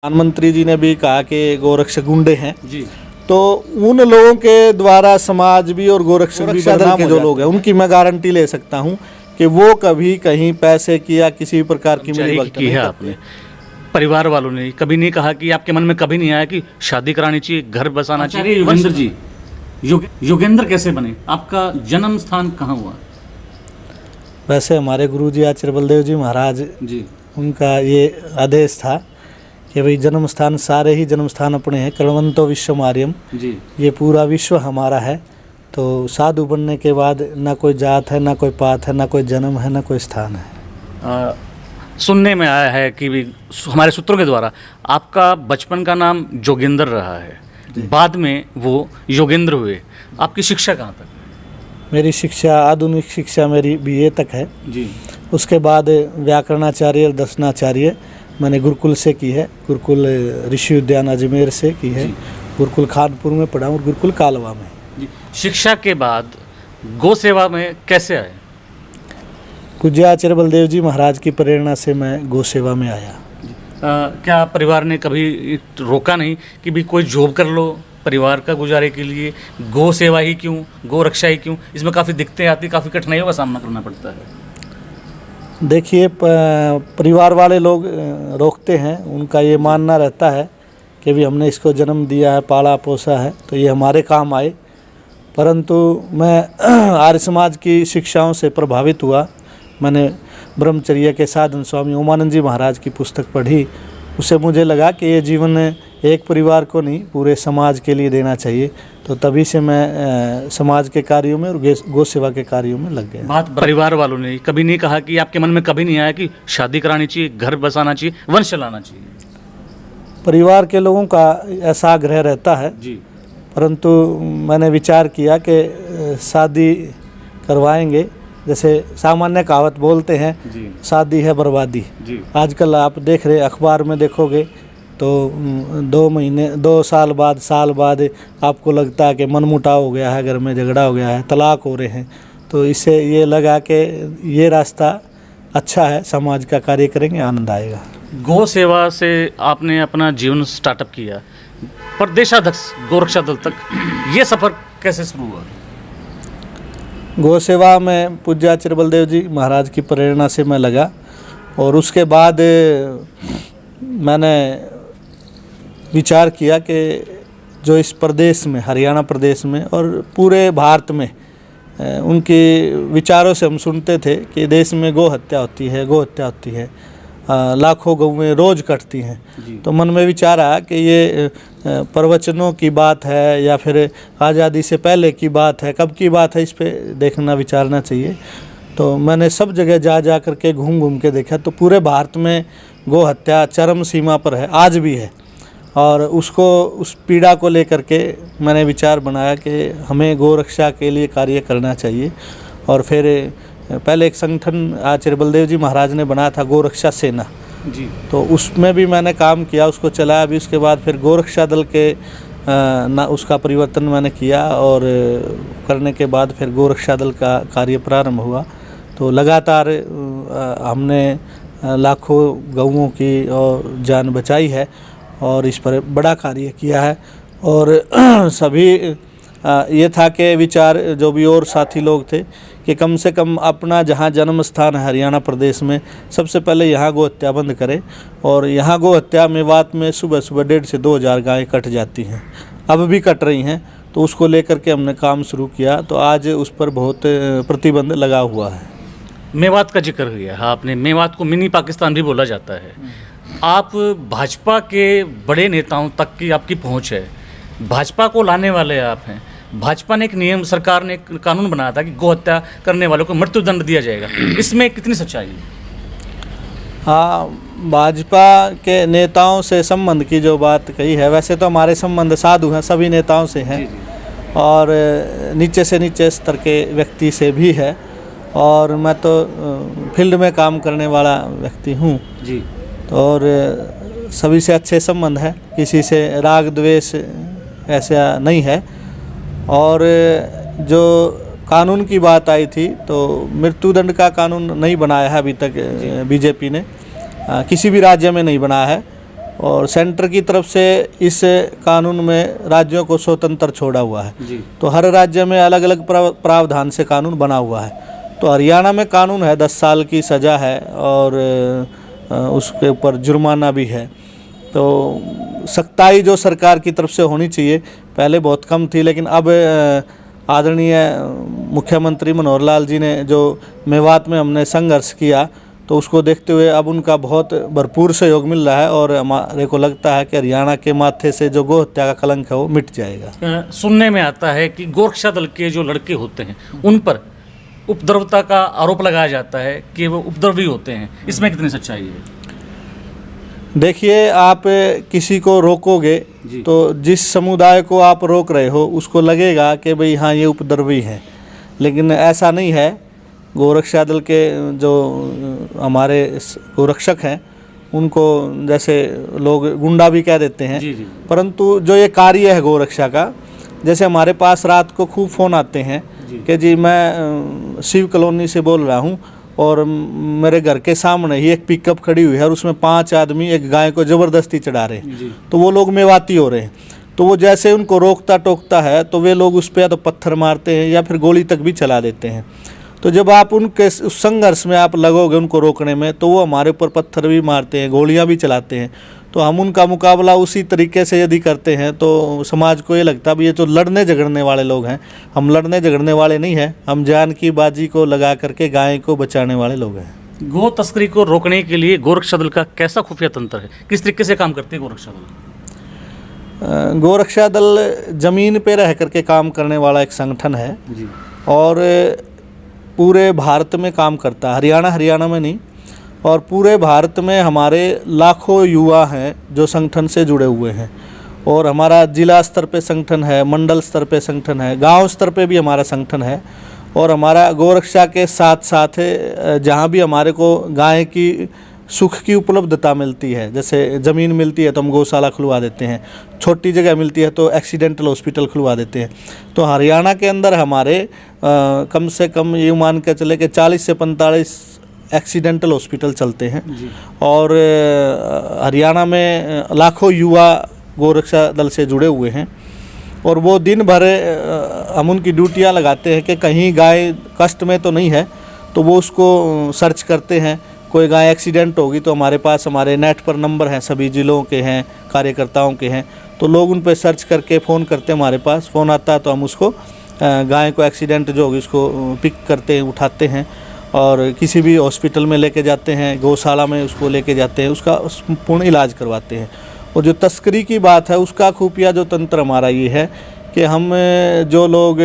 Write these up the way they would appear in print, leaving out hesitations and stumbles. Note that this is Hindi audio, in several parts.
प्रधानमंत्री जी ने भी कहा कि गोरक्षक गुंडे हैं जी। तो उन लोगों के द्वारा समाज भी और गोरक्षक भी बदनाम के जो लोग हैं उनकी मैं गारंटी ले सकता हूं कि वो कभी कहीं पैसे की या किसी भी प्रकार की मिलीभगत की है आपने परिवार वालों ने कभी नहीं कहा कि आपके मन में कभी नहीं आया कि शादी करानी चाहिए, घर बसाना चाहिए? योगेंद्र जी, योगेंद्र कैसे बने? आपका जन्म स्थान कहाँ हुआ? वैसे हमारे गुरु जी आचार्य बलदेव जी महाराज जी उनका ये आदेश था कि भाई जन्म स्थान सारे ही जन्म स्थान अपने हैं, कलवंतो विश्व आर्यम, जी। ये पूरा विश्व हमारा है। तो साधु बनने के बाद ना कोई जात है, ना कोई पात है, ना कोई जन्म है, ना कोई स्थान है। सुनने में आया है कि भी हमारे सूत्रों के द्वारा आपका बचपन का नाम जोगेंद्र रहा है, बाद में वो योगेंद्र हुए। आपकी शिक्षा कहाँ तक? मेरी शिक्षा आधुनिक शिक्षा मेरी बीए तक है जी। उसके बाद व्याकरणाचार्य और दर्शनाचार्य मैंने गुरुकुल से की है। गुरुकुल ऋषि उद्यान अजमेर से की है, गुरुकुल खानपुर में पढ़ा और गुरुकुल कालवा में। जी। शिक्षा के बाद गौ सेवा में कैसे आए? पूज्य आचार्य बलदेव जी महाराज की प्रेरणा से मैं गौ सेवा में आया। क्या परिवार ने कभी रोका नहीं कि भी कोई जॉब कर लो परिवार का गुजारे के लिए, गौ सेवा ही क्यों, गौ रक्षा ही क्यों? इसमें काफ़ी दिक्कतें आती, काफ़ी कठिनाइयों का सामना करना पड़ता है। देखिए परिवार वाले लोग रोकते हैं, उनका ये मानना रहता है कि भी हमने इसको जन्म दिया है, पाला पोसा है, तो ये हमारे काम आए। परंतु मैं आर्य समाज की शिक्षाओं से प्रभावित हुआ। मैंने ब्रह्मचर्य के साधन स्वामी ओमानंद जी महाराज की पुस्तक पढ़ी, उससे मुझे लगा कि ये जीवन एक परिवार को नहीं पूरे समाज के लिए देना चाहिए। तो तभी से मैं समाज के कार्यों में और गौ सेवा के कार्यों में लग गया। बात परिवार वालों ने कभी नहीं कहा कि आपके मन में कभी नहीं आया कि शादी करानी चाहिए, घर बसाना चाहिए, वंश चलाना चाहिए? परिवार के लोगों का ऐसा आग्रह रहता है जी। परंतु मैंने विचार किया कि शादी करवाएंगे, जैसे सामान्य कहावत बोलते हैं जी। शादी है बर्बादी। जी। आजकल आप देख रहे अखबार में देखोगे तो 2 साल बाद आपको लगता है कि मनमुटाव हो गया है, घर में झगड़ा हो गया है, तलाक हो रहे हैं। तो इससे ये लगा कि ये रास्ता अच्छा है, समाज का कार्य करेंगे, आनंद आएगा। गौ सेवा से आपने अपना जीवन स्टार्टअप किया, प्रदेशाध्यक्ष गोरक्षा दल तक, ये सफ़र कैसे शुरू हुआ? गौ सेवा में पूज्य आचार्य बलदेव जी महाराज की प्रेरणा से मैं लगा और उसके बाद मैंने विचार किया कि जो इस प्रदेश में, हरियाणा प्रदेश में और पूरे भारत में उनके विचारों से हम सुनते थे कि देश में गौ हत्या होती है, लाखों गौएं रोज़ कटती हैं। तो मन में विचार आया कि ये प्रवचनों की बात है या फिर आज़ादी से पहले की बात है, कब की बात है, इस पे देखना विचारना चाहिए। तो मैंने सब जगह जा कर के घूम के देखा तो पूरे भारत में गौ हत्या चरम सीमा पर है, आज भी है। और उस पीड़ा को लेकर के मैंने विचार बनाया कि हमें गौ रक्षा के लिए कार्य करना चाहिए। और फिर पहले एक संगठन आचार्य बलदेव जी महाराज ने बनाया था गोरक्षा सेना जी। तो उसमें भी मैंने काम किया, उसको चलाया भी। उसके बाद फिर गोरक्षा दल के उसका परिवर्तन मैंने किया और करने के बाद फिर गोरक्षा दल का कार्य प्रारंभ हुआ। तो लगातार हमने लाखों गौओं की और जान बचाई है और इस पर बड़ा कार्य किया है। और सभी ये था कि विचार जो भी और साथी लोग थे कि कम से कम अपना जहाँ जन्म स्थान है हरियाणा प्रदेश में, सबसे पहले यहाँ गौ हत्या बंद करें। और यहाँ गौ हत्या मेवात में सुबह 1,500 से 2,000 गायें कट जाती हैं, अब भी कट रही हैं। तो उसको लेकर के हमने काम शुरू किया। तो आज उस पर बहुत प्रतिबंध लगा हुआ है। मेवात का जिक्र किया आपने, मेवात को मिनी पाकिस्तान भी बोला जाता है। आप भाजपा के बड़े नेताओं तक की आपकी पहुंच है, भाजपा को लाने वाले आप हैं। भाजपा ने एक नियम, सरकार ने एक कानून बनाया था कि गौ हत्या करने वालों को मृत्युदंड दिया जाएगा, इसमें कितनी सच्चाई है? हाँ, भाजपा के नेताओं से संबंध की जो बात कही है, वैसे तो हमारे संबंध साधु हैं, सभी नेताओं से हैं। और नीचे से नीचे स्तर के व्यक्ति से भी है। और मैं तो फील्ड में काम करने वाला व्यक्ति हूँ जी। और सभी से अच्छे संबंध है, किसी से राग द्वेष ऐसा नहीं है। और जो कानून की बात आई थी तो मृत्युदंड का कानून नहीं बनाया है अभी तक बीजेपी ने, किसी भी राज्य में नहीं बनाया है। और सेंटर की तरफ से इस कानून में राज्यों को स्वतंत्र छोड़ा हुआ है। जी। तो हर राज्य में अलग अलग प्रावधान से कानून बना हुआ है। तो हरियाणा में कानून है 10 साल की सज़ा है और उसके ऊपर जुर्माना भी है। तो सख्ताई जो सरकार की तरफ से होनी चाहिए पहले बहुत कम थी, लेकिन अब आदरणीय मुख्यमंत्री मनोहर लाल जी ने जो मेवात में हमने संघर्ष किया तो उसको देखते हुए अब उनका बहुत भरपूर सहयोग मिल रहा है और हमारे को लगता है कि हरियाणा के माथे से जो गौ हत्या का कलंक है वो मिट जाएगा। सुनने में आता है कि गोरक्षा दल के जो लड़के होते हैं उन पर उपद्रवता का आरोप लगाया जाता है कि वो उपद्रवी होते हैं, इसमें कितनी सच्चाई है? देखिए, आप किसी को रोकोगे तो जिस समुदाय को आप रोक रहे हो उसको लगेगा कि भाई हाँ ये उपद्रवी है, लेकिन ऐसा नहीं है। गोरक्षा दल के जो हमारे गोरक्षक हैं उनको जैसे लोग गुंडा भी कह देते हैं, परंतु जो ये कार्य है गोरक्षा का, जैसे हमारे पास रात को खूब फ़ोन आते हैं कि जी मैं शिव कॉलोनी से बोल रहा हूँ और मेरे घर के सामने ही एक पिकअप खड़ी हुई है और उसमें 5 आदमी एक गाय को ज़बरदस्ती चढ़ा रहे हैं। तो वो लोग मेवाती हो रहे हैं, तो वो जैसे उनको रोकता टोकता है तो वे लोग उस पर या तो पत्थर मारते हैं या फिर गोली तक भी चला देते हैं। तो जब आप उनके उस संघर्ष में आप लगोगे उनको रोकने में तो वो हमारे ऊपर पत्थर भी मारते हैं, गोलियां भी चलाते हैं। तो हम उनका मुकाबला उसी तरीके से यदि करते हैं तो समाज को ये लगता है ये तो लड़ने झगड़ने वाले लोग हैं। हम लड़ने झगड़ने वाले नहीं हैं, हम जान की बाजी को लगा करके गाय को बचाने वाले लोग हैं। गो तस्करी को रोकने के लिए गोरक्षा दल का कैसा खुफिया तंत्र है, किस तरीके से काम करते हैं गोरक्षा दल? गोरक्षा दल ज़मीन पे रह करके काम करने वाला एक संगठन है और पूरे भारत में काम करता है, हरियाणा में नहीं, और पूरे भारत में हमारे लाखों युवा हैं जो संगठन से जुड़े हुए हैं। और हमारा जिला स्तर पे संगठन है, मंडल स्तर पे संगठन है, गांव स्तर पे भी हमारा संगठन है। और हमारा गोरक्षा के साथ साथ जहां भी हमारे को गाय की सुख की उपलब्धता मिलती है, जैसे ज़मीन मिलती है तो हम गौशाला खुलवा देते हैं, छोटी जगह मिलती है तो एक्सीडेंटल हॉस्पिटल खुलवा देते हैं। तो हरियाणा के अंदर हमारे कम से कम ये मान के चले कि 40 से 45 एक्सीडेंटल हॉस्पिटल चलते हैं। और हरियाणा में लाखों युवा गोरक्षा दल से जुड़े हुए हैं और वो दिन भर हम उनकी ड्यूटियां लगाते हैं कि कहीं गाय कष्ट में तो नहीं है, तो वो उसको सर्च करते हैं। कोई गाय एक्सीडेंट होगी तो हमारे पास हमारे नेट पर नंबर हैं, सभी ज़िलों के हैं, कार्यकर्ताओं के हैं, तो लोग उन पर सर्च करके फ़ोन करते हैं, हमारे पास फ़ोन आता है तो हम उसको गाय को एक्सीडेंट जो होगी उसको पिक करते हैं, उठाते हैं और किसी भी हॉस्पिटल में लेके जाते हैं, गौशाला में उसको लेके जाते हैं, उसका पूर्ण इलाज करवाते हैं। और जो तस्करी की बात है उसका खुफिया जो तंत्र हमारा ये है कि हम जो लोग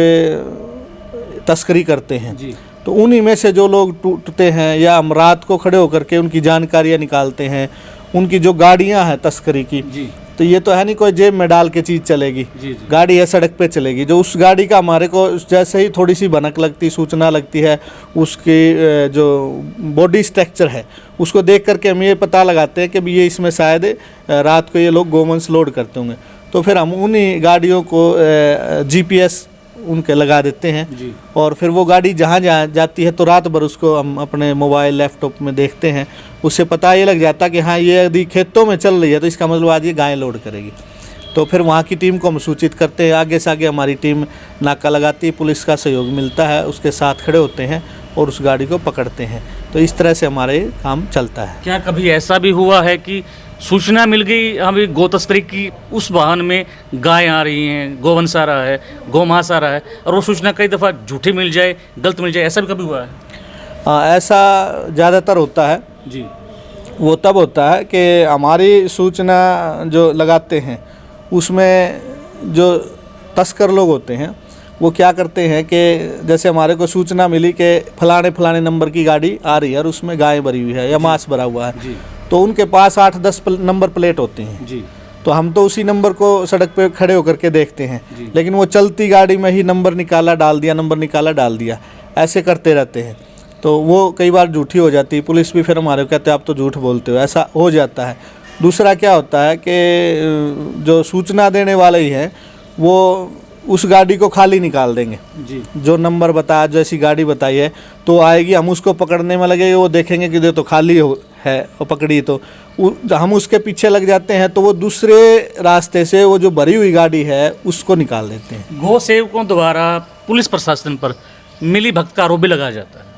तस्करी करते हैं तो उन्हीं में से जो लोग टूटते हैं या हम रात को खड़े होकर के उनकी जानकारियाँ निकालते हैं, उनकी जो गाड़ियाँ हैं तस्करी की, तो ये तो है नहीं कोई जेब में डाल के चीज़ चलेगी, गाड़ी है सड़क पे चलेगी। जो उस गाड़ी का हमारे को जैसे ही थोड़ी सी भनक लगती, सूचना लगती है, उसकी जो बॉडी स्ट्रक्चर है उसको देख करके हम ये पता लगाते हैं कि भी ये इसमें शायद रात को ये लोग गोवंश लोड करते होंगे। तो फिर हम उन्हीं गाड़ियों को GPS उनके लगा देते हैं और फिर वो गाड़ी जहाँ जहाँ जाती है तो रात भर उसको हम अपने मोबाइल लैपटॉप में देखते हैं। उससे पता ये लग जाता कि हाँ ये यदि खेतों में चल रही है तो इसका मतलब आज ये गाय लोड करेगी। तो फिर वहाँ की टीम को हम सूचित करते हैं, आगे से आगे हमारी टीम नाका लगाती है, पुलिस का सहयोग मिलता है, उसके साथ खड़े होते हैं और उस गाड़ी को पकड़ते हैं। तो इस तरह से हमारे काम चलता है। क्या कभी ऐसा भी हुआ है कि सूचना मिल गई हमें गौ तस्करी की, उस वाहन में गाय आ रही हैं, गोवंश आ रहा है, गौमांस आ रहा है, और वो सूचना कई दफ़ा झूठी मिल जाए, गलत मिल जाए, ऐसा भी कभी हुआ है? हाँ, ऐसा ज़्यादातर होता है जी। वो तब होता है कि हमारी सूचना जो लगाते हैं उसमें जो तस्कर लोग होते हैं वो क्या करते हैं कि जैसे हमारे को सूचना मिली कि फलाने नंबर की गाड़ी आ रही है और उसमें गाय भरी हुई है या मांस भरा हुआ है, तो उनके पास 8-10 नंबर प्लेट होती हैं। तो हम तो उसी नंबर को सड़क पे खड़े होकर के देखते हैं, लेकिन वो चलती गाड़ी में ही नंबर निकाला डाल दिया, नंबर निकाला डाल दिया, ऐसे करते रहते हैं। तो वो कई बार झूठी हो जाती है, पुलिस भी फिर हमारे को कहते हैं आप तो झूठ बोलते हो, ऐसा हो जाता है। दूसरा क्या होता है कि जो सूचना देने वाले ही हैं वो उस गाड़ी को खाली निकाल देंगे, जो नंबर बताया, जो ऐसी गाड़ी बताई है तो आएगी, हम उसको पकड़ने में लगेंगे, वो देखेंगे कि ये तो खाली है और पकड़ी, तो हम उसके पीछे लग जाते हैं तो वो दूसरे रास्ते से वो जो भरी हुई गाड़ी है उसको निकाल देते हैं। गौ सेवकों द्वारा पुलिस प्रशासन पर मिली भगत का आरोप भी लगाया जाता है।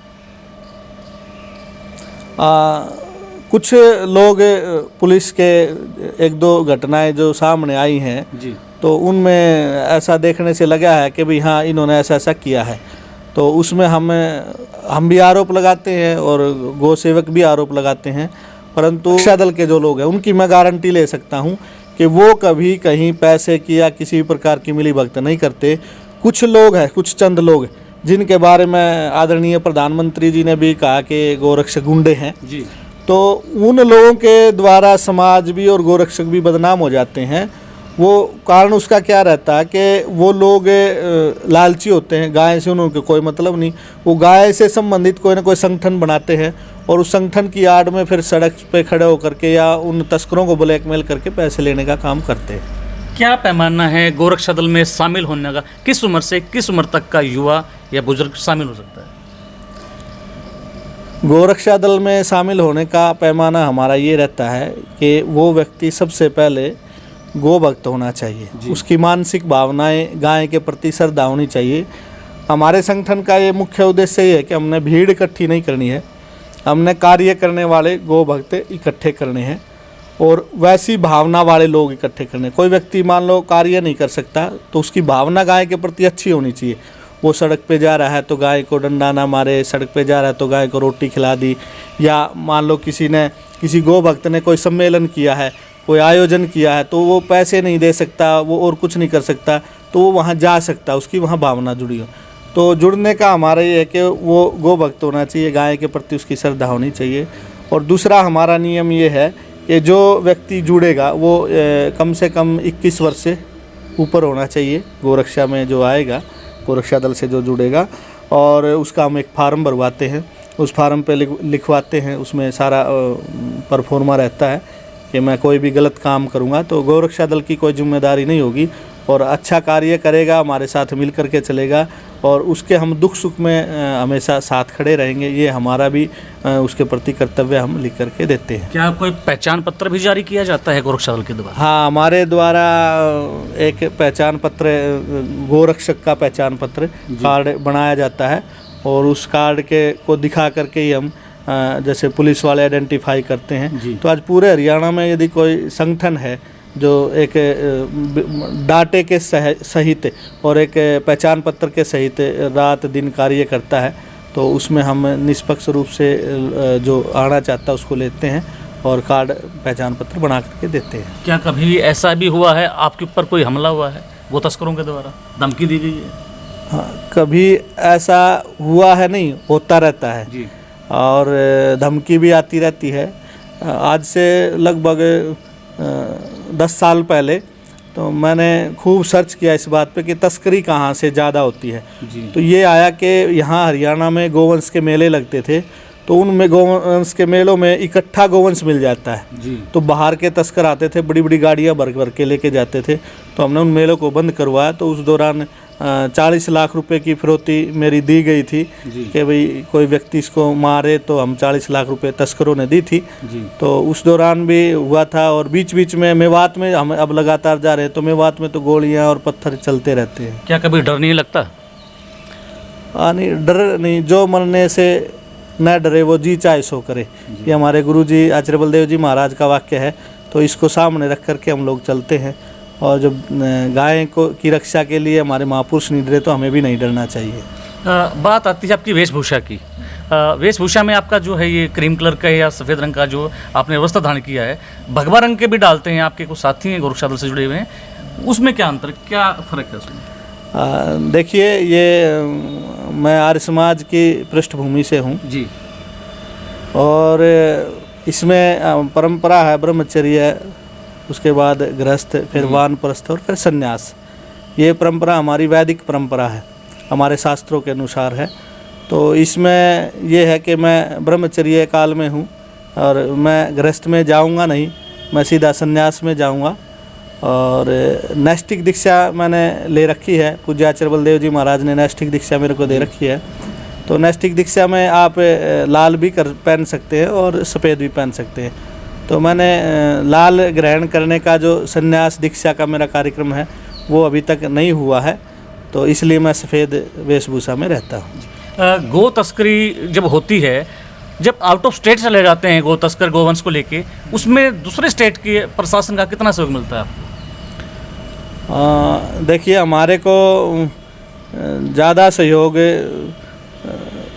कुछ लोग पुलिस के एक दो घटनाएं जो सामने आई हैं जी, तो उनमें ऐसा देखने से लगा है कि भाई हाँ इन्होंने ऐसा ऐसा किया है, तो उसमें हम भी आरोप लगाते हैं और गौ सेवक भी आरोप लगाते हैं। परंतु रक्षा दल के जो लोग हैं उनकी मैं गारंटी ले सकता हूं कि वो कभी कहीं पैसे की या किसी भी प्रकार की मिलीभगत नहीं करते। कुछ लोग हैं, कुछ चंद लोग जिनके बारे में आदरणीय प्रधानमंत्री जी ने भी कहा कि गोरक्षक गुंडे हैं जी, तो उन लोगों के द्वारा समाज भी और गोरक्षक भी बदनाम हो जाते हैं। वो कारण उसका क्या रहता है कि वो लोग लालची होते हैं, गाय से उनको कोई मतलब नहीं, वो गाय से संबंधित कोई ना कोई संगठन बनाते हैं और उस संगठन की आड़ में फिर सड़क पे खड़े होकर के या उन तस्करों को ब्लैकमेल करके पैसे लेने का काम करते हैं। क्या पैमाना है गोरक्षा दल में शामिल होने का? किस उम्र से किस उम्र तक का युवा या बुजुर्ग शामिल हो सकता है? गोरक्षा दल में शामिल होने का पैमाना हमारा ये रहता है कि वो व्यक्ति सबसे पहले गो भक्त होना चाहिए, उसकी मानसिक भावनाएं गाय के प्रति श्रद्धा होनी चाहिए। हमारे संगठन का ये मुख्य उद्देश्य ये है कि हमने भीड़ इकट्ठी नहीं करनी है, हमने कार्य करने वाले गो भक्त इकट्ठे करने हैं और वैसी भावना वाले लोग इकट्ठे करने। कोई व्यक्ति मान लो कार्य नहीं कर सकता तो उसकी भावना गाय के प्रति अच्छी होनी चाहिए। वो सड़क पे जा रहा है तो गाय को डंडा ना मारे, सड़क पे जा रहा है तो गाय को रोटी खिला दी, या मान लो किसी गो भक्त ने कोई सम्मेलन किया है, कोई आयोजन किया है तो वो पैसे नहीं दे सकता, वो और कुछ नहीं कर सकता तो वो वहाँ जा सकता, उसकी वहाँ भावना जुड़ी हो। तो जुड़ने का हमारा ये है कि वो गो भक्त होना चाहिए, गाय के प्रति उसकी श्रद्धा होनी चाहिए। और दूसरा हमारा नियम ये है कि जो व्यक्ति जुड़ेगा वो कम से कम 21 वर्ष से ऊपर होना चाहिए गोरक्षा में जो आएगा, गोरक्षा दल से जो जुड़ेगा। और उसका हम एक फार्म भरवाते हैं, उस फार्म पे लिखवाते हैं, उसमें सारा परफॉर्मा रहता है कि मैं कोई भी गलत काम करूंगा तो गोरक्षा दल की कोई जिम्मेदारी नहीं होगी और अच्छा कार्य करेगा, हमारे साथ मिल कर के चलेगा और उसके हम दुख सुख में हमेशा साथ खड़े रहेंगे। ये हमारा भी उसके प्रति कर्तव्य हम लिख करके देते हैं। क्या कोई पहचान पत्र भी जारी किया जाता है गोरक्षा दल के द्वारा? हाँ, हमारे द्वारा एक पहचान पत्र, गोरक्षक का पहचान पत्र कार्ड बनाया जाता है और उस कार्ड को दिखा करके ही हम जैसे पुलिस वाले आइडेंटिफाई करते हैं। तो आज पूरे हरियाणा में यदि कोई संगठन है जो एक डाटे के सहित और एक पहचान पत्र के सहित रात दिन कार्य करता है तो उसमें हम निष्पक्ष रूप से जो आना चाहता है उसको लेते हैं और कार्ड पहचान पत्र बना करके देते हैं। क्या कभी ऐसा भी हुआ है आपके ऊपर कोई हमला हुआ है वो तस्करों के द्वारा, धमकी दी गई है? हाँ, कभी ऐसा हुआ है नहीं, होता रहता है जी। और धमकी भी आती रहती है। आज से लगभग 10 साल पहले तो मैंने खूब सर्च किया इस बात पे कि तस्करी कहाँ से ज़्यादा होती है। तो ये आया कि यहाँ हरियाणा में गोवंश के मेले लगते थे तो उनमें गोवंश के मेलों में इकट्ठा गोवंश मिल जाता है। तो बाहर के तस्कर आते थे, बड़ी बड़ी गाड़ियाँ भर भर के लेके जाते थे। तो हमने उन मेलों को बंद करवाया तो उस दौरान 40 लाख रुपए की फिरौती मेरी दी गई थी कि भाई कोई व्यक्ति इसको मारे तो हम 40 लाख रुपए तस्करों ने दी थी। तो उस दौरान भी हुआ था और बीच बीच में मेवात में हम अब लगातार जा रहे हैं तो मेवात में तो गोलियां और पत्थर चलते रहते हैं। क्या कभी डर नहीं लगता? नहीं, डर नहीं, जो मरने से न डरे वो जी चाहे सो करे, ये हमारे गुरुजी आचार्य बलदेव जी महाराज का वाक्य है। तो इसको सामने रख करके हम लोग चलते हैं और जब गाय की रक्षा के लिए हमारे महापुरुष नहीं डरे तो हमें भी नहीं डरना चाहिए। बात आती है आपकी वेशभूषा की। वेशभूषा में आपका जो है ये क्रीम कलर का या सफ़ेद रंग का जो आपने वस्त्र धारण किया है, भगवा रंग के भी डालते हैं आपके कुछ साथी हैं गोरक्षा दल से जुड़े हुए हैं, उसमें क्या अंतर, क्या फ़र्क है उसमें? देखिए, ये मैं आर्य समाज की पृष्ठभूमि से हूँ जी और इसमें परंपरा है ब्रह्मचर्य, उसके बाद गृहस्थ, फिर वानप्रस्थ और फिर संन्यास। ये परंपरा हमारी वैदिक परंपरा है, हमारे शास्त्रों के अनुसार है। तो इसमें यह है कि मैं ब्रह्मचर्य काल में हूँ और मैं गृहस्थ में जाऊँगा नहीं, मैं सीधा संन्यास में जाऊँगा। और नैष्ठिक दीक्षा मैंने ले रखी है, पूज्य आचार्य बलदेव जी महाराज ने नैष्ठिक दीक्षा मेरे को दे रखी है। तो नैष्ठिक दीक्षा में आप लाल भी पहन सकते हैं और सफ़ेद भी पहन सकते हैं। तो मैंने लाल ग्रहण करने का जो संन्यास दीक्षा का मेरा कार्यक्रम है वो अभी तक नहीं हुआ है, तो इसलिए मैं सफ़ेद वेशभूषा में रहता हूँ। गो तस्करी जब होती है, जब आउट ऑफ स्टेट चले जाते हैं गो तस्कर गोवंश को लेके, उसमें दूसरे स्टेट के प्रशासन का कितना सहयोग मिलता है आपको? देखिए, हमारे को ज़्यादा सहयोग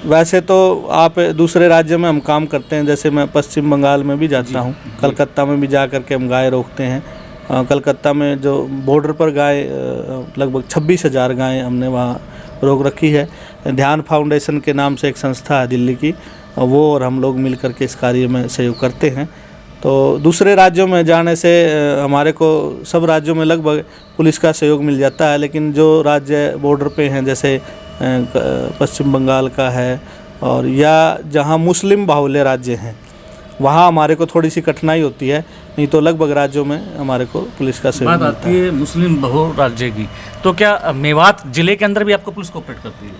वैसे तो आप दूसरे राज्य में हम काम करते हैं, जैसे मैं पश्चिम बंगाल में भी जाता हूँ, कलकत्ता में भी जा कर के हम गाय रोकते हैं। कलकत्ता में जो बॉर्डर पर गाय लगभग 26,000 गायें हमने वहाँ रोक रखी है। ध्यान फाउंडेशन के नाम से एक संस्था है दिल्ली की, वो और हम लोग मिल कर के इस कार्य में सहयोग करते हैं। तो दूसरे राज्यों में जाने से हमारे को सब राज्यों में लगभग पुलिस का सहयोग मिल जाता है, लेकिन जो राज्य बॉर्डर पे हैं जैसे पश्चिम बंगाल का है और या जहां मुस्लिम बाहुल्य राज्य हैं वहां हमारे को थोड़ी सी कठिनाई होती है, नहीं तो लगभग राज्यों में हमारे को पुलिस का सहयोग मिलता है। बात आती है मुस्लिम बहुल राज्य की, तो क्या मेवात जिले के अंदर भी आपको पुलिस कोऑपरेट करती है?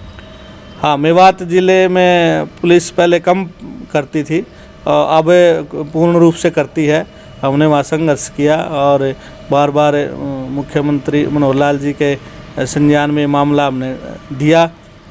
हाँ, मेवात ज़िले में पुलिस पहले कम करती थी, अब पूर्ण रूप से करती है। हमने वहाँ संघर्ष किया और बार बार मुख्यमंत्री मनोहर लाल जी के संज्ञान में मामला हमने दिया,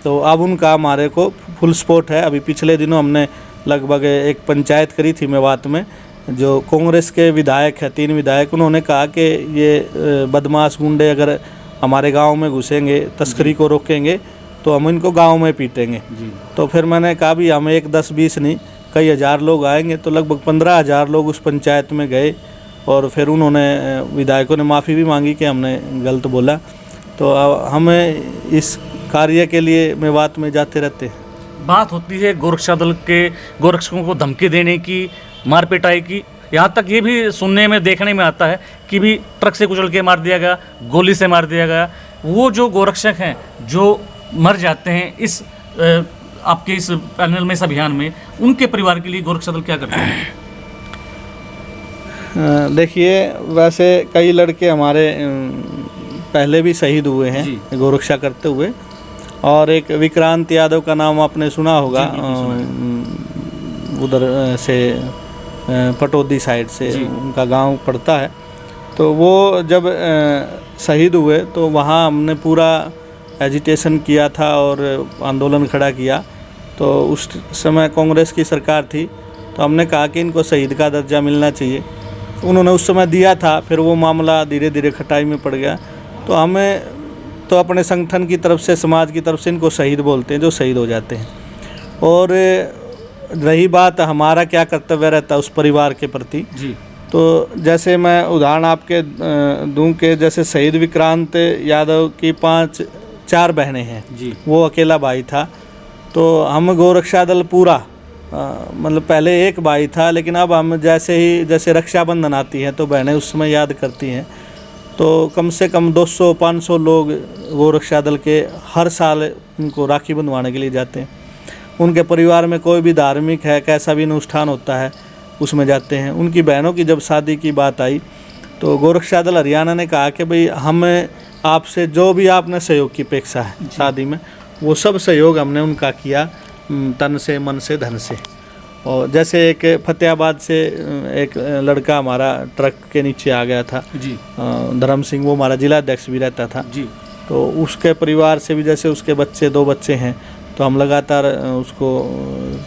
तो अब उनका हमारे को फुल सपोर्ट है। अभी पिछले दिनों हमने लगभग एक पंचायत करी थी मेवात में, जो कांग्रेस के विधायक हैं, 3 विधायक, उन्होंने कहा कि ये बदमाश गुंडे अगर हमारे गांव में घुसेंगे, तस्करी को रोकेंगे, तो हम इनको गांव में पीटेंगे। तो फिर मैंने कहा भी हम 1, 10, 20 नहीं, कई हज़ार लोग आएंगे। तो लगभग 15,000 लोग उस पंचायत में गए और फिर उन्होंने विधायकों ने माफ़ी भी मांगी कि हमने गलत बोला। तो हमें इस कार्य के लिए मेवात में जाते रहते हैं। बात होती है गोरक्षा दल के गोरक्षकों को धमकी देने की, मार पिटाई की, यहाँ तक ये भी सुनने में देखने में आता है कि भी ट्रक से कुचल के मार दिया गया, गोली से मार दिया गया। वो जो गोरक्षक हैं जो मर जाते हैं इस आपके इस पैनल में, इस अभियान में, उनके परिवार के लिए गोरक्षा दल क्या करते हैं? देखिए, वैसे कई लड़के हमारे पहले भी शहीद हुए हैं गोरक्षा करते हुए, और एक विक्रांत यादव का नाम आपने सुना होगा, उधर से पटौदी साइड से उनका गांव पड़ता है। तो वो जब शहीद हुए तो वहाँ हमने पूरा एजिटेशन किया था और आंदोलन खड़ा किया। तो उस समय कांग्रेस की सरकार थी, तो हमने कहा कि इनको शहीद का दर्जा मिलना चाहिए। उन्होंने उस समय दिया था, फिर वो मामला धीरे धीरे खटाई में पड़ गया। तो हमें तो अपने संगठन की तरफ से, समाज की तरफ से इनको शहीद बोलते हैं जो शहीद हो जाते हैं। और रही बात हमारा क्या कर्तव्य रहता है उस परिवार के प्रति, तो जैसे मैं उदाहरण आपके दूं कि जैसे शहीद विक्रांत यादव की 4 बहनें हैं, वो अकेला भाई था। तो हम गोरक्षा दल पूरा मतलब पहले एक भाई था, लेकिन अब हम जैसे रक्षाबंधन आती है तो बहनें उस समय याद करती हैं, तो कम से कम 200-500 लोग गोरक्षा दल के हर साल उनको राखी बंधवाने के लिए जाते हैं। उनके परिवार में कोई भी धार्मिक है, कैसा भी अनुष्ठान होता है, उसमें जाते हैं। उनकी बहनों की जब शादी की बात आई तो गोरक्षा दल हरियाणा ने कहा कि भाई हमें आपसे जो भी आपने सहयोग की अपेक्षा है शादी में, वो सब सहयोग हमने उनका किया, तन से, मन से, धन से। और जैसे एक फतेहाबाद से एक लड़का हमारा ट्रक के नीचे आ गया था, धर्म सिंह, वो हमारा जिला अध्यक्ष भी रहता था। तो उसके परिवार से भी, जैसे उसके 2 बच्चे हैं, तो हम लगातार उसको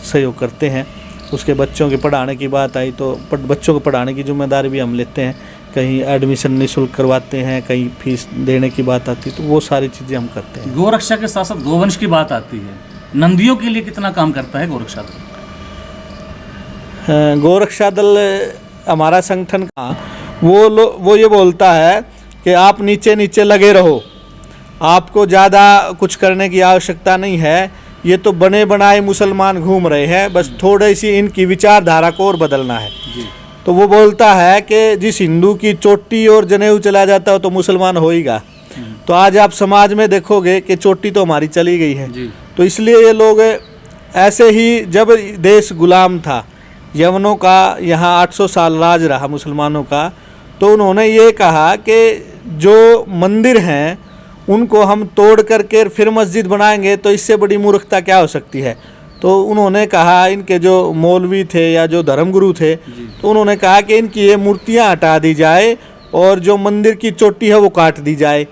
सहयोग करते हैं। उसके बच्चों के पढ़ाने की बात आई तो बच्चों को पढ़ाने की जिम्मेदारी भी हम लेते हैं। कहीं एडमिशन निःशुल्क करवाते हैं, कहीं फीस देने की बात आती है, तो वो सारी चीज़ें हम करते हैं। गोरक्षा के साथ साथ गोवंश की बात आती है, नंदियों के लिए कितना काम करता है गोरक्षा दल? गोरक्षा दल हमारा संगठन का वो ये बोलता है कि आप नीचे नीचे लगे रहो, आपको ज़्यादा कुछ करने की आवश्यकता नहीं है। ये तो बने बनाए मुसलमान घूम रहे हैं, बस थोड़ी सी इनकी विचारधारा को और बदलना है। तो वो बोलता है कि जिस हिंदू की चोटी और जनेऊ चला जाता हो तो मुसलमान होएगा। तो आज आप समाज में देखोगे कि चोटी तो हमारी चली गई है। तो इसलिए ये लोग ऐसे ही, जब देश गुलाम था, यवनों का यहाँ 800 साल राज रहा मुसलमानों का, तो उन्होंने ये कहा कि जो मंदिर हैं उनको हम तोड़ करके फिर मस्जिद बनाएंगे तो इससे बड़ी मूर्खता क्या हो सकती है। तो उन्होंने कहा, इनके जो मौलवी थे या जो धर्मगुरु थे, तो उन्होंने कहा कि इनकी ये मूर्तियाँ हटा दी जाए और जो मंदिर की चोटी है वो काट दी जाए।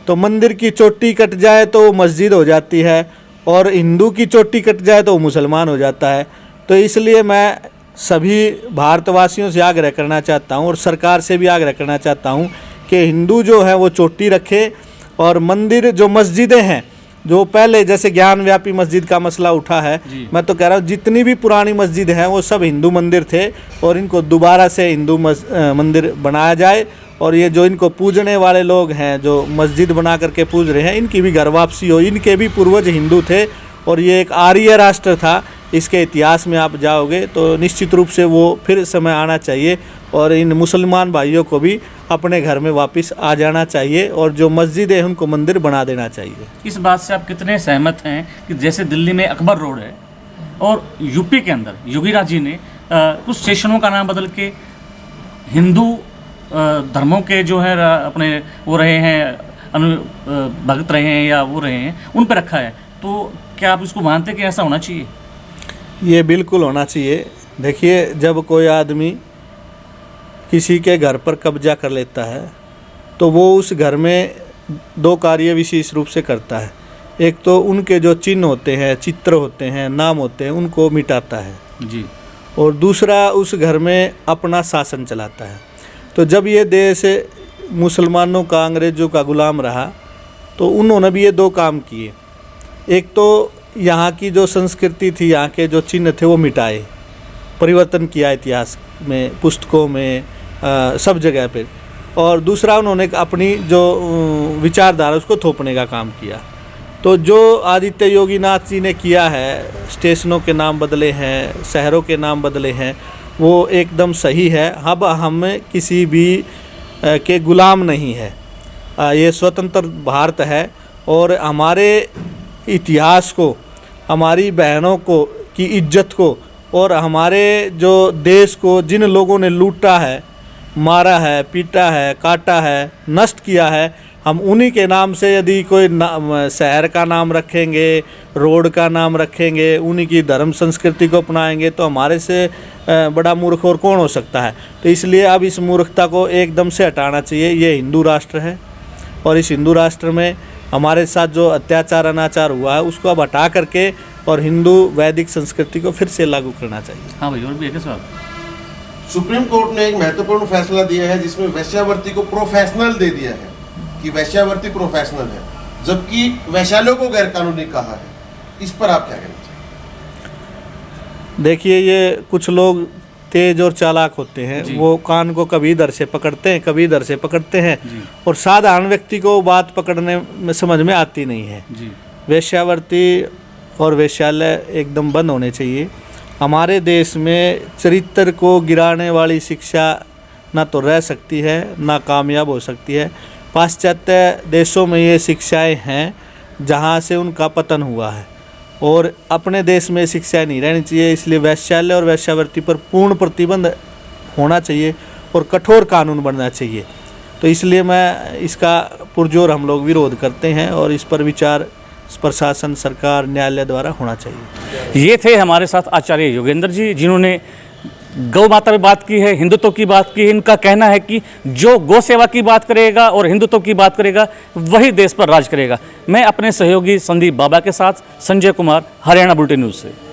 तो मंदिर की चोटी कट जाए तो वो मस्जिद हो जाती है, और हिंदू की चोटी कट जाए तो वो मुसलमान हो जाता है। तो इसलिए मैं सभी भारतवासियों से आग्रह करना चाहता हूँ और सरकार से भी आग्रह करना चाहता हूँ कि हिंदू जो है वो चोटी रखे, और मंदिर जो मस्जिदें हैं, जो पहले जैसे ज्ञान व्यापी मस्जिद का मसला उठा है, मैं तो कह रहा हूँ जितनी भी पुरानी मस्जिद हैं वो सब हिंदू मंदिर थे, और इनको दोबारा से हिंदू मंदिर बनाया जाए। और ये जो इनको पूजने वाले लोग हैं, जो मस्जिद बना करके पूज रहे हैं, इनकी भी घर वापसी हो। इनके भी पूर्वज हिंदू थे और ये एक आर्य राष्ट्र था। इसके इतिहास में आप जाओगे तो निश्चित रूप से वो फिर समय आना चाहिए, और इन मुसलमान भाइयों को भी अपने घर में वापस आ जाना चाहिए, और जो मस्जिद है उनको मंदिर बना देना चाहिए। इस बात से आप कितने सहमत हैं कि जैसे दिल्ली में अकबर रोड है और यूपी के अंदर योगीराज जी ने कुछ स्टेशनों का नाम बदल के हिंदू धर्मों के जो है अपने वो रहे हैं भगत रहे हैं या वो रहे हैं, उन पर रखा है, तो क्या आप इसको मानते हैं कि ऐसा होना चाहिए? ये बिल्कुल होना चाहिए। देखिए, जब कोई आदमी किसी के घर पर कब्जा कर लेता है तो वो उस घर में दो कार्य विशेष रूप से करता है। एक तो उनके जो चिन्ह होते हैं, चित्र होते हैं, नाम होते हैं, उनको मिटाता है जी, और दूसरा उस घर में अपना शासन चलाता है। तो जब ये देश मुसलमानों का, अंग्रेज़ों का गुलाम रहा, तो उन्होंने भी ये दो काम किए। एक तो यहाँ की जो संस्कृति थी, यहाँ के जो चिन्ह थे वो मिटाए, परिवर्तन किया इतिहास में, पुस्तकों में, सब जगह पे। और दूसरा उन्होंने अपनी जो विचारधारा उसको थोपने का काम किया। तो जो आदित्य योगी नाथ जी ने किया है, स्टेशनों के नाम बदले हैं, शहरों के नाम बदले हैं, वो एकदम सही है। अब हम किसी भी के गुलाम नहीं है, ये स्वतंत्र भारत है, और हमारे इतिहास को, हमारी बहनों को की इज्जत को, और हमारे जो देश को जिन लोगों ने लूटा है, मारा है, पीटा है, काटा है, नष्ट किया है, हम उन्हीं के नाम से यदि कोई शहर का नाम रखेंगे, रोड का नाम रखेंगे, उन्हीं की धर्म संस्कृति को अपनाएंगे, तो हमारे से बड़ा मूर्ख और कौन हो सकता है। तो इसलिए अब इस मूर्खता को एकदम से हटाना चाहिए। ये हिंदू राष्ट्र है, और इस हिंदू राष्ट्र में हमारे साथ जो अत्याचार अनाचार हुआ है उसको अब हटा करके और हिंदू वैदिक संस्कृति को फिर से लागू करना चाहिए। हाँ भाई, और भी एक सवाल। सुप्रीम कोर्ट ने एक महत्वपूर्ण फैसला दिया है जिसमें वेश्यावृत्ति को प्रोफेशनल दे दिया है कि वेश्यावृत्ति प्रोफेशनल है, जबकि वैश्यालयों को गैरकानूनी कहा है। इस पर आप क्या कहना चाहिए? देखिए, ये कुछ लोग तेज और चालाक होते हैं, वो कान को कभी इधर से पकड़ते हैं, कभी इधर से पकड़ते हैं, और साधारण व्यक्ति को बात पकड़ने में समझ में आती नहीं है। वेश्यावृत्ति और वेश्यालय एकदम बंद होने चाहिए। हमारे देश में चरित्र को गिराने वाली शिक्षा ना तो रह सकती है, ना कामयाब हो सकती है। पाश्चात्य देशों में ये शिक्षाएं हैं जहाँ से उनका पतन हुआ है, और अपने देश में शिक्षाएं नहीं रहनी चाहिए। इसलिए वेश्यालय और वेश्यावृत्ति पर पूर्ण प्रतिबंध होना चाहिए और कठोर कानून बनना चाहिए। तो इसलिए मैं इसका पुरजोर हम लोग विरोध करते हैं, और इस पर विचार प्रशासन, सरकार, न्यायालय द्वारा होना चाहिए। ये थे हमारे साथ आचार्य योगेंद्र जी, जिन्होंने गौ माता पे बात की है, हिंदुत्व की बात की है। इनका कहना है कि जो गौ सेवा की बात करेगा और हिंदुत्व की बात करेगा वही देश पर राज करेगा। मैं अपने सहयोगी संदीप बाबा के साथ संजय कुमार, हरियाणा बुलेटिन न्यूज़ से।